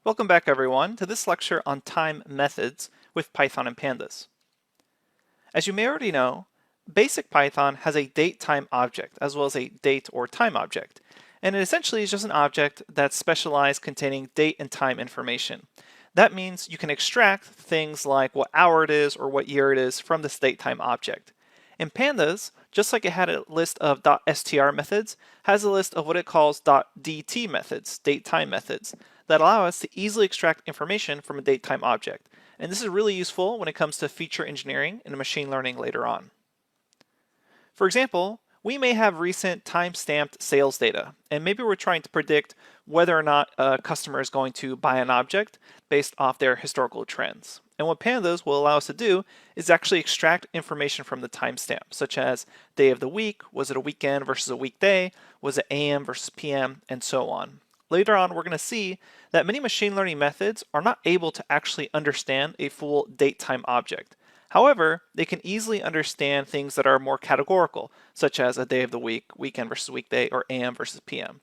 Welcome back everyone to this lecture on time methods with Python and Pandas. As you may already know, basic Python has a date-time object as well as a date or time object. And it essentially is just an object that's specialized containing date and time information. That means you can extract things like what hour it is or what year it is from this date-time object. In Pandas, just like it had a list of .str methods, has a list of what it calls .dt methods, date-time methods, that allow us to easily extract information from a date-time object. And this is really useful when it comes to feature engineering and machine learning later on. For example, we may have recent time-stamped sales data, and maybe we're trying to predict whether or not a customer is going to buy an object based off their historical trends. And what Pandas will allow us to do is actually extract information from the timestamp, such as day of the week, was it a weekend versus a weekday, was it AM versus PM, and so on. Later on, we're going to see that many machine learning methods are not able to actually understand a full date-time object. However, they can easily understand things that are more categorical, such as a day of the week, weekend versus weekday, or AM versus PM.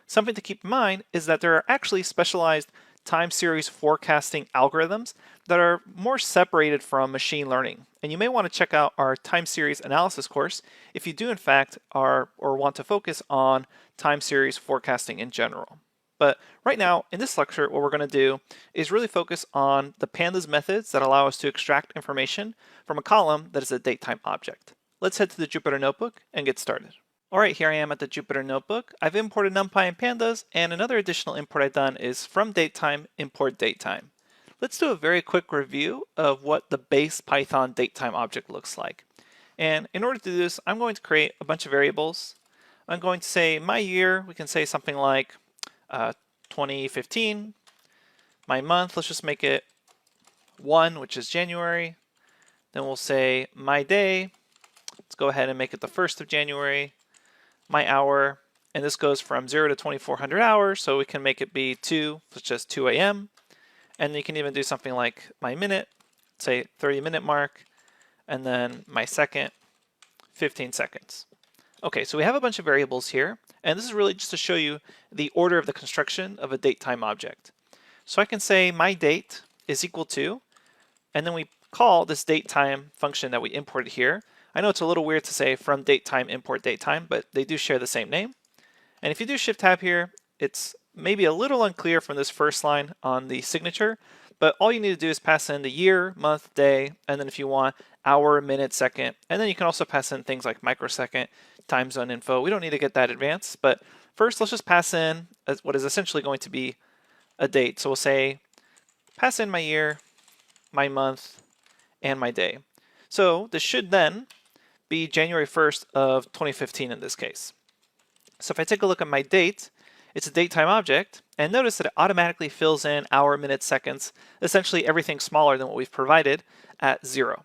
Something to keep in mind is that there are actually specialized time series forecasting algorithms that are more separated from machine learning. And you may want to check out our time series analysis course if you do in fact are or want to focus on time series forecasting in general. But right now, in this lecture, what we're going to do is really focus on the Pandas methods that allow us to extract information from a column that is a datetime object. Let's head to the Jupyter Notebook and get started. All right, here I am at the Jupyter Notebook. I've imported NumPy and Pandas, and another additional import I've done is from datetime, import datetime. Let's do a very quick review of what the base Python datetime object looks like. And in order to do this, I'm going to create a bunch of variables. I'm going to say my year, we can say something like 2015. My month, let's just make it 1, which is January. Then we'll say my day. Let's go ahead and make it the 1st of January. My hour, and this goes from 0 to 2400 hours, so we can make it be 2, such as 2 a.m. And you can even do something like my minute, say 30-minute mark, and then my second, 15 seconds. Okay, so we have a bunch of variables here, and this is really just to show you the order of the construction of a datetime object. So I can say my date is equal to, and then we call this datetime function that we imported here. I know it's a little weird to say from datetime import datetime, but they do share the same name. And if you do shift tab here, it's maybe a little unclear from this first line on the signature, but all you need to do is pass in the year, month, day, and then if you want, hour, minute, second, and then you can also pass in things like microsecond, time zone info. We don't need to get that advanced, but first let's just pass in what is essentially going to be a date. So we'll say pass in my year, my month, and my day. So this should then be January 1st of 2015 in this case. So if I take a look at my date, it's a datetime object, and notice that it automatically fills in hour, minute, seconds, essentially everything smaller than what we've provided at 0.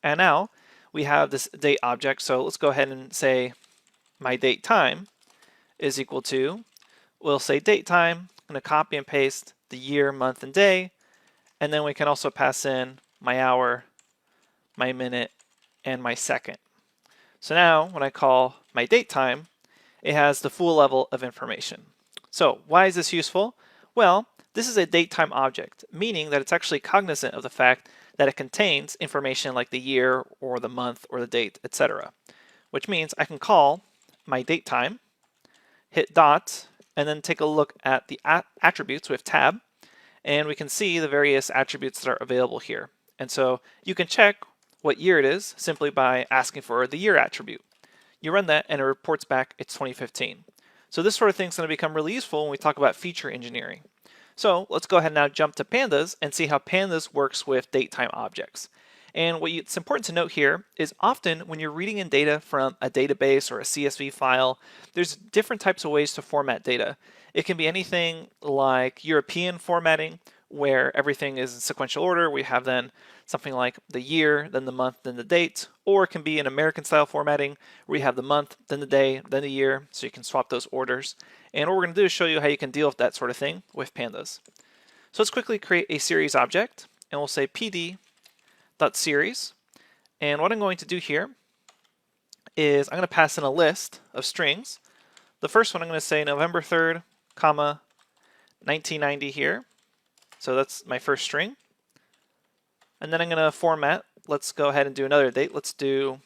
And now we have this date object, so let's go ahead and say my date time is equal to, we'll say date time, I'm going to copy and paste the year, month, and day, and then we can also pass in my hour, my minute, and my second. So now when I call my date time, it has the full level of information. So why is this useful? Well, this is a datetime object, meaning that it's actually cognizant of the fact that it contains information like the year or the month or the date, etc. Which means I can call my datetime, hit dot, and then take a look at the attributes with tab, and we can see the various attributes that are available here. And so you can check what year it is simply by asking for the year attribute. You run that and it reports back it's 2015. So this sort of thing is going to become really useful when we talk about feature engineering. So let's go ahead and now jump to Pandas and see how Pandas works with datetime objects. And it's important to note here is often when you're reading in data from a database or a CSV file, there's different types of ways to format data. It can be anything like European formatting, where everything is in sequential order. We have then something like the year, then the month, then the date, or it can be an American style formatting where you have the month, then the day, then the year, so you can swap those orders. And what we're going to do is show you how you can deal with that sort of thing with Pandas. So let's quickly create a series object, and we'll say pd.series. And what I'm going to do here is I'm going to pass in a list of strings. The first one I'm going to say November 3rd, comma, 1990 here. So that's my first string. And then I'm going to format. Let's go ahead and do another date. Let's do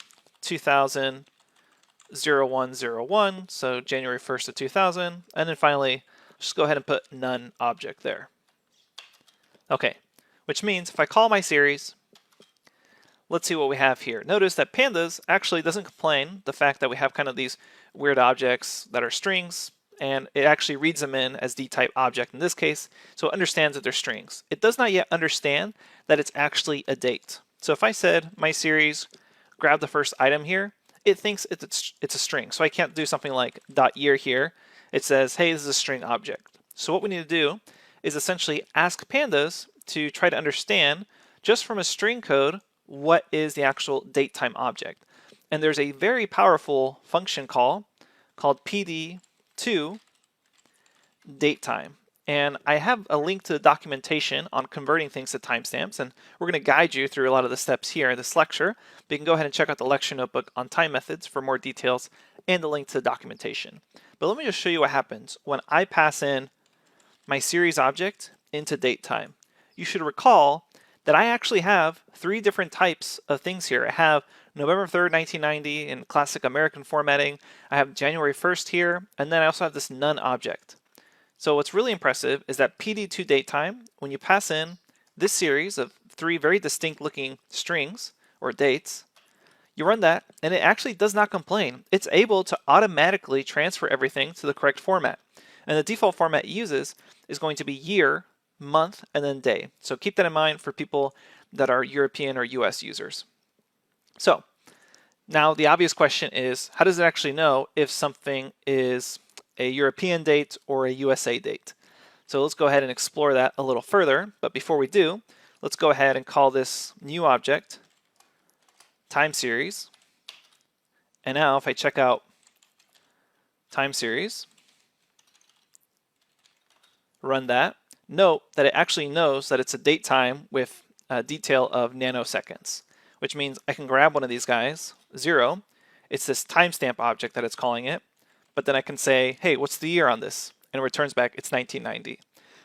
2000-0101, so January 1st of 2000. And then finally, just go ahead and put none object there. Okay, which means if I call my series, let's see what we have here. Notice that Pandas actually doesn't complain the fact that we have kind of these weird objects that are strings, and it actually reads them in as D-type object in this case, so it understands that they're strings. It does not yet understand that it's actually a date. So if I said my series, grab the first item here, it thinks it's a string. So I can't do something like .year here. It says, hey, this is a string object. So what we need to do is essentially ask Pandas to try to understand, just from a string code, what is the actual date time object. And there's a very powerful function call called pd2datetime. And I have a link to the documentation on converting things to timestamps, and we're going to guide you through a lot of the steps here in this lecture. But you can go ahead and check out the lecture notebook on time methods for more details and the link to the documentation. But let me just show you what happens when I pass in my series object into datetime. You should recall that I actually have three different types of things here. I have November 3rd, 1990 in classic American formatting. I have January 1st here, and then I also have this none object. So what's really impressive is that pd2datetime, when you pass in this series of three very distinct looking strings or dates, you run that and it actually does not complain. It's able to automatically transfer everything to the correct format. And the default format it uses is going to be year, month, and then day. So keep that in mind for people that are European or US users. So now the obvious question is, how does it actually know if something is a European date or a USA date? So let's go ahead and explore that a little further. But before we do, let's go ahead and call this new object time series. And now if I check out time series, run that, note that it actually knows that it's a date time with a detail of nanoseconds, which means I can grab one of these guys, 0. It's this timestamp object that it's calling it. But then I can say, hey, what's the year on this? And it returns back it's 1990.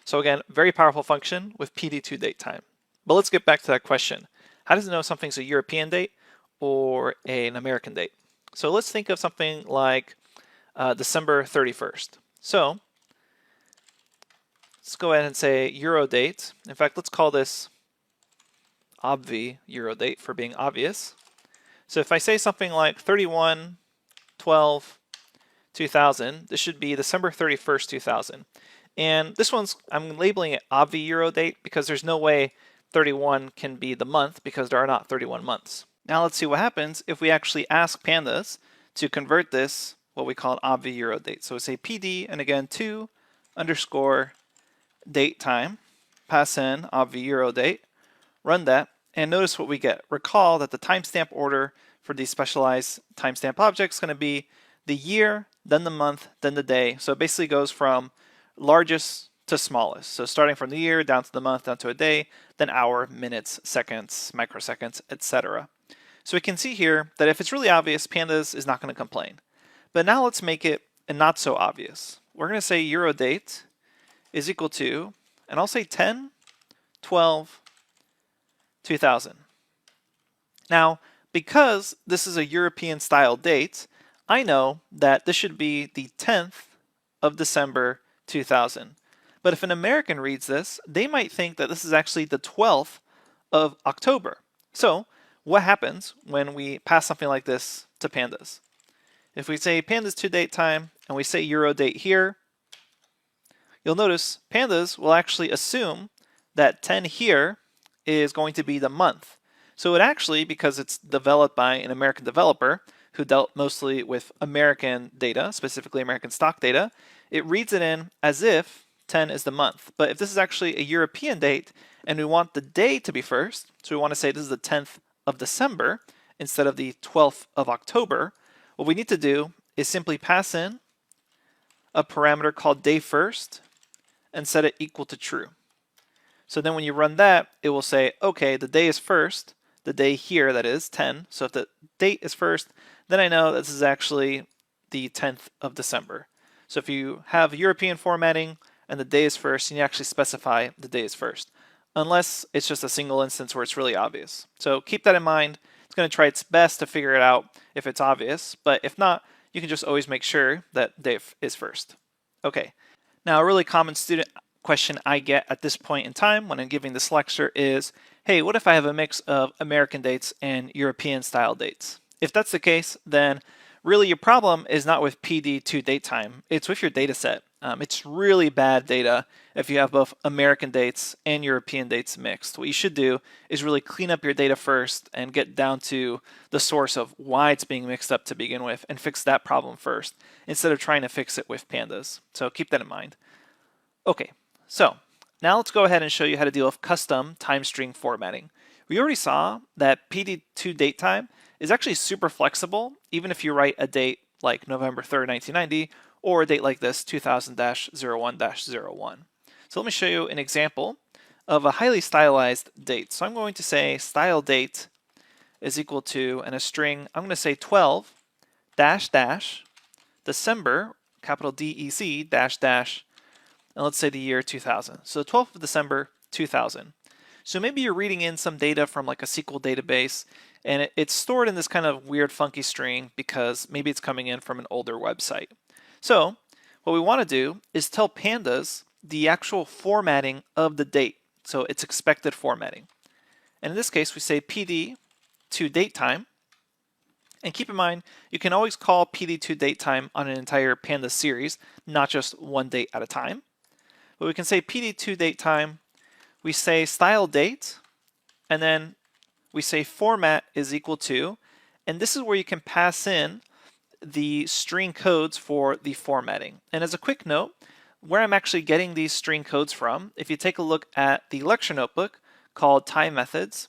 So again, very powerful function with pd2datetime. But let's get back to that question. How does it know something's a European date or an American date? So let's think of something like December 31st. So let's go ahead and say Euro date. In fact, let's call this obv Euro date for being obvious. So if I say something like 31/12/2000, this should be December 31st, 2000. And this one's, I'm labeling it obv Euro date because there's no way 31 can be the month because there are not 31 months. Now let's see what happens if we actually ask Pandas to convert this, what we call an obv Euro date. So we say pd, and again, 2_datetime, pass in obv Euro date, run that, and notice what we get. Recall that the timestamp order for these specialized timestamp objects is going to be the year, then the month, then the day. So it basically goes from largest to smallest. So starting from the year down to the month, down to a day, then hour, minutes, seconds, microseconds, etc. So we can see here that if it's really obvious, Pandas is not going to complain. But now let's make it not so obvious. We're going to say Euro date is equal to, and I'll say 10/12/2000. Now, because this is a European style date, I know that this should be the 10th of December 2000. But if an American reads this, they might think that this is actually the 12th of October. So what happens when we pass something like this to Pandas? If we say Pandas2datetime and we say Euro date here, you'll notice Pandas will actually assume that 10 here is going to be the month. So it actually, because it's developed by an American developer who dealt mostly with American data, specifically American stock data, it reads it in as if 10 is the month. But if this is actually a European date and we want the day to be first, so we want to say this is the 10th of December instead of the 12th of October, what we need to do is simply pass in a parameter called day first and set it equal to true. So then when you run that, it will say, okay, the day is first, the day here, that is 10. So if the date is first, then I know this is actually the 10th of December. So if you have European formatting, and the day is first, and you actually specify the day is first, unless it's just a single instance where it's really obvious. So keep that in mind. It's going to try its best to figure it out if it's obvious, but if not, you can just always make sure that day is first. Okay, now a really common student question I get at this point in time when I'm giving this lecture is, hey, what if I have a mix of American dates and European style dates? If that's the case, then really your problem is not with PD2DateTime, it's with your data set. It's really bad data if you have both American dates and European dates mixed. What you should do is really clean up your data first and get down to the source of why it's being mixed up to begin with and fix that problem first instead of trying to fix it with pandas. So keep that in mind. Okay, so now let's go ahead and show you how to deal with custom time string formatting. We already saw that PD2DateTime is actually super flexible, even if you write a date like November 3rd, 1990, or a date like this, 2000-01-01. So let me show you an example of a highly stylized date. So I'm going to say style date is equal to, and a string, I'm going to say 12 December, capital DEC, and let's say the year 2000. So 12th of December, 2000. So maybe you're reading in some data from like a SQL database, and it's stored in this kind of weird funky string because maybe it's coming in from an older website. So what we want to do is tell pandas the actual formatting of the date, so its expected formatting. And in this case, we say PD2DateTime. And keep in mind, you can always call PD2DateTime on an entire pandas series, not just one date at a time. But we can say PD2DateTime, we say style date, and then we say format is equal to, and this is where you can pass in the string codes for the formatting. And as a quick note, where I'm actually getting these string codes from, if you take a look at the lecture notebook called Time Methods,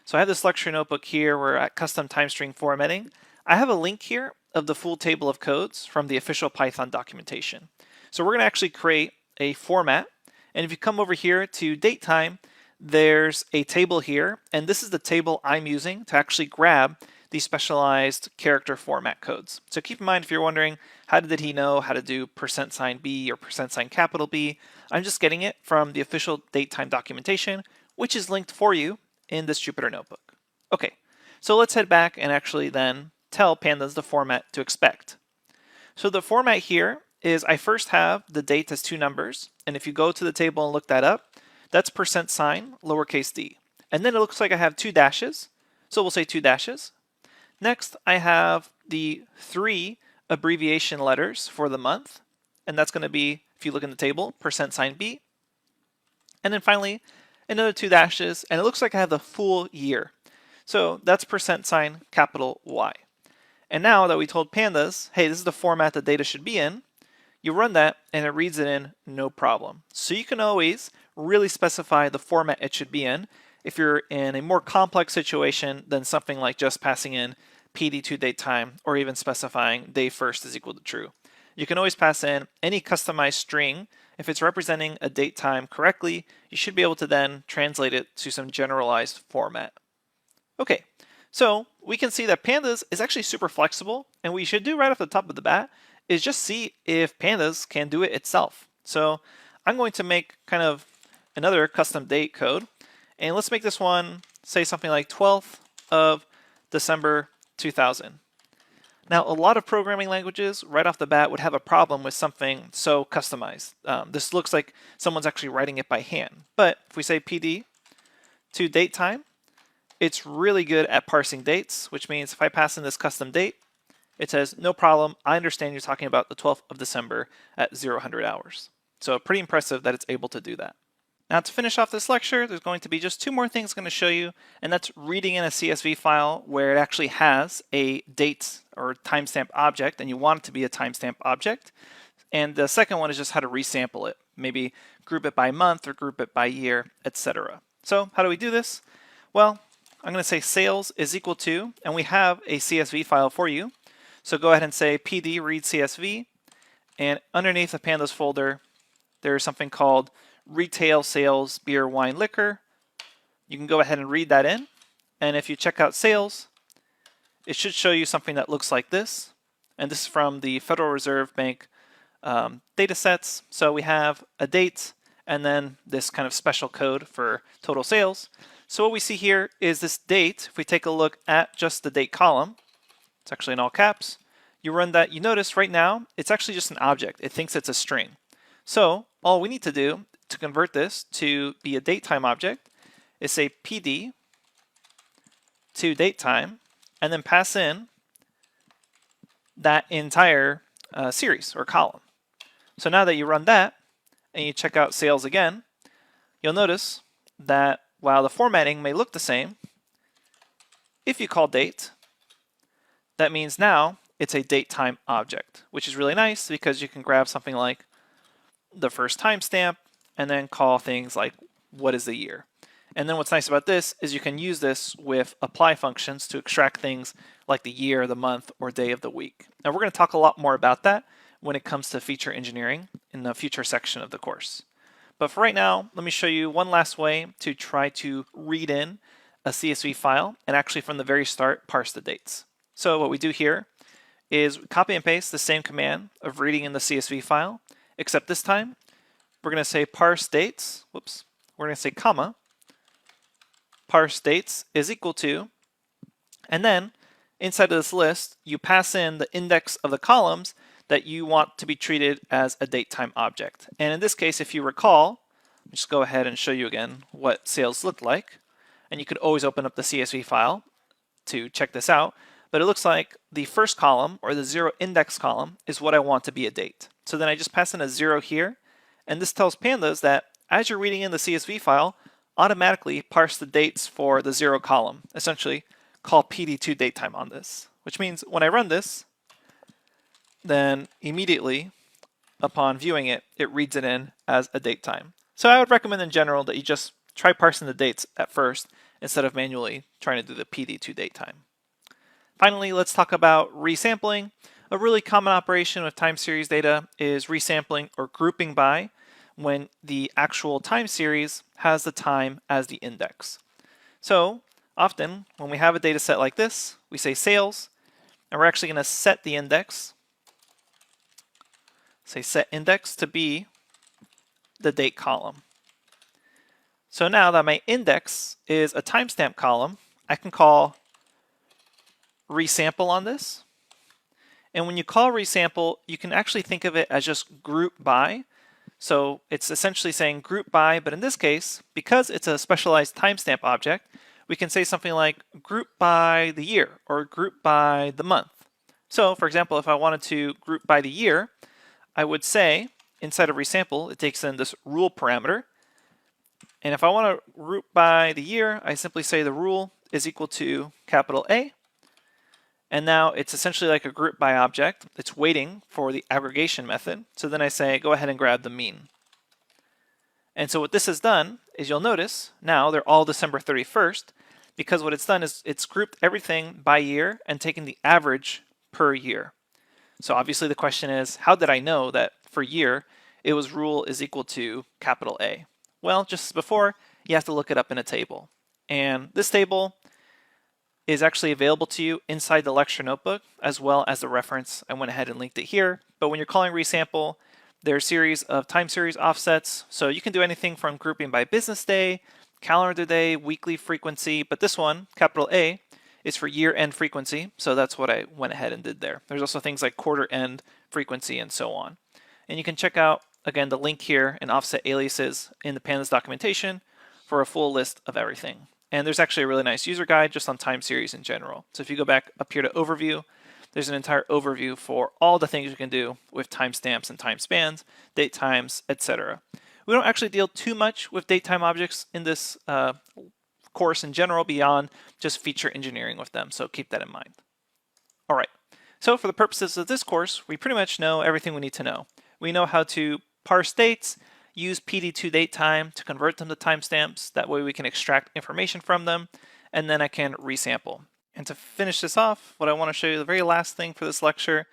so I have this lecture notebook here, we're at custom time string formatting. I have a link here of the full table of codes from the official Python documentation. So we're going to actually create a format, and if you come over here to DateTime, there's a table here, and this is the table I'm using to actually grab the specialized character format codes. So keep in mind, if you're wondering, how did he know how to do %B or %B? I'm just getting it from the official DateTime documentation, which is linked for you in this Jupyter notebook. Okay, so let's head back and actually then tell pandas the format to expect. So the format here is I first have the date as 2 numbers, and if you go to the table and look that up, that's %, lowercase d. And then it looks like I have 2 dashes, so we'll say 2 dashes. Next, I have the 3 abbreviation letters for the month, and that's going to be, if you look in the table, %B. And then finally, another 2 dashes, and it looks like I have the full year. So that's capital Y. And now that we told pandas, hey, this is the format the data should be in, you run that and it reads it in no problem. So you can always really specify the format it should be in if you're in a more complex situation than something like just passing in PD2DateTime or even specifying day first is equal to true. You can always pass in any customized string. If it's representing a date time correctly, you should be able to then translate it to some generalized format. Okay, so we can see that pandas is actually super flexible, and what you should do right off the top of the bat is just see if pandas can do it itself. So I'm going to make kind of another custom date code, and let's make this one say something like 12th of December 2000. Now, a lot of programming languages right off the bat would have a problem with something so customized. This looks like someone's actually writing it by hand. But if we say PD2DateTime, it's really good at parsing dates, which means if I pass in this custom date, it says, no problem, I understand you're talking about the 12th of December at 0000 hours. So pretty impressive that it's able to do that. Now to finish off this lecture, there's going to be just 2 more things I'm going to show you, and that's reading in a CSV file where it actually has a date or timestamp object, and you want it to be a timestamp object. And the second one is just how to resample it, maybe group it by month or group it by year, etc. So how do we do this? Well, I'm going to say sales is equal to, and we have a CSV file for you. So go ahead and say PD read CSV, and underneath the pandas folder, there's something called retail sales beer, wine, liquor. You can go ahead and read that in, and if you check out sales, it should show you something that looks like this, and this is from the Federal Reserve Bank data sets. So we have a date and then this kind of special code for total sales. So what we see here is this date. If we take a look at just the date column, it's actually in all caps. You run that, you notice right now, it's actually just an object. It thinks it's a string. So all we need to do to convert this to be a datetime object is say PD to datetime and then pass in that entire series or column. So now that you run that and you check out sales again, you'll notice that while the formatting may look the same, if you call date, that means now it's a datetime object, which is really nice because you can grab something like the first timestamp and then call things like what is the year. And then what's nice about this is you can use this with apply functions to extract things like the year, the month, or day of the week. Now we're going to talk a lot more about that when it comes to feature engineering in the future section of the course. But for right now, let me show you one last way to try to read in a CSV file and actually from the very start parse the dates. So what we do here is copy and paste the same command of reading in the CSV file, except this time we're going to say parse dates, we're going to say comma, parse dates is equal to, and then inside of this list you pass in the index of the columns that you want to be treated as a datetime object. And in this case, if you recall, I'll just go ahead and show you again what sales looked like. And you could always open up the CSV file to check this out. But it looks like the first column, or the 0 index column, is what I want to be a date. So then I just pass in a 0 here. And this tells Pandas that as you're reading in the CSV file, automatically parse the dates for the 0 column. Essentially, call PD2 datetime on this. Which means when I run this, then immediately upon viewing it, it reads it in as a datetime. So I would recommend in general that you just try parsing the dates at first instead of manually trying to do the PD2 datetime. Finally, let's talk about resampling. A really common operation with time series data is resampling or grouping by when the actual time series has the time as the index. So often when we have a data set like this, we say sales, and we're actually going to set the index. Say set index to be the date column. So now that my index is a timestamp column, I can call resample on this. And when you call resample, you can actually think of it as just group by. So it's essentially saying group by, but in this case, because it's a specialized timestamp object, we can say something like group by the year or group by the month. So for example, if I wanted to group by the year, I would say inside of resample, it takes in this rule parameter. And if I want to group by the year, I simply say the rule is equal to capital A. And now it's essentially like a group by object. It's waiting for the aggregation method. So then I say, go ahead and grab the mean. And so what this has done is you'll notice now they're all December 31st because what it's done is it's grouped everything by year and taken the average per year. So obviously the question is, how did I know that for year it was rule is equal to capital A? Well, just as before, you have to look it up in a table. And this table is actually available to you inside the lecture notebook as well as the reference. I went ahead and linked it here. But when you're calling resample, there are a series of time series offsets. So you can do anything from grouping by business day, calendar day, weekly frequency. But this one, capital A, is for year-end frequency, so that's what I went ahead and did there. There's also things like quarter-end frequency and so on. And you can check out, again, the link here in offset aliases in the Pandas documentation for a full list of everything. And there's actually a really nice user guide just on time series in general. So if you go back up here to overview, there's an entire overview for all the things you can do with timestamps and time spans, date times, etc. We don't actually deal too much with datetime objects in this course in general beyond just feature engineering with them, so keep that in mind. All right, so for the purposes of this course, we pretty much know everything we need to know. We know how to parse dates, use PD2 datetime to convert them to timestamps. That way we can extract information from them, and then I can resample. And to finish this off, what I want to show you, the very last thing for this lecture,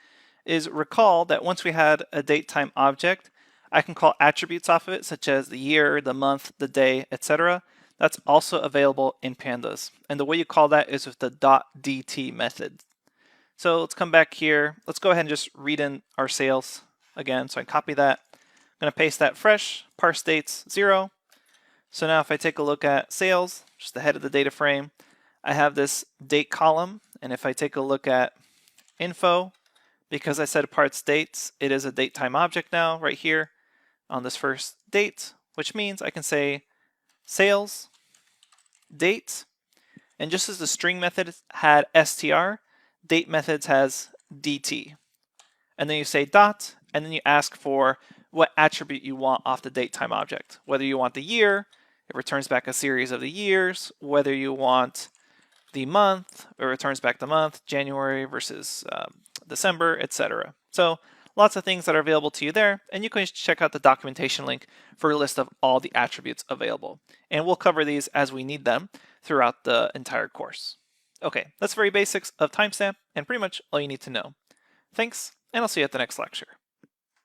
is recall that once we had a datetime object, I can call attributes off of it, such as the year, the month, the day, etc. That's also available in Pandas. And the way you call that is with the .dt method. So let's come back here. Let's go ahead and just read in our sales again, so I copy that. I'm going to paste that fresh, parse dates 0. So now if I take a look at sales, just the head of the data frame, I have this date column, and if I take a look at info, because I set parts dates, it is a date time object now right here on this first date, which means I can say sales date, and just as the string method had str, date methods has dt. And then you say dot, and then you ask for what attribute you want off the date time object. Whether you want the year, it returns back a series of the years. Whether you want the month, it returns back the month, January versus December, etc. So lots of things that are available to you there, and you can check out the documentation link for a list of all the attributes available. And we'll cover these as we need them throughout the entire course. Okay, that's very basics of timestamp and pretty much all you need to know. Thanks, and I'll see you at the next lecture.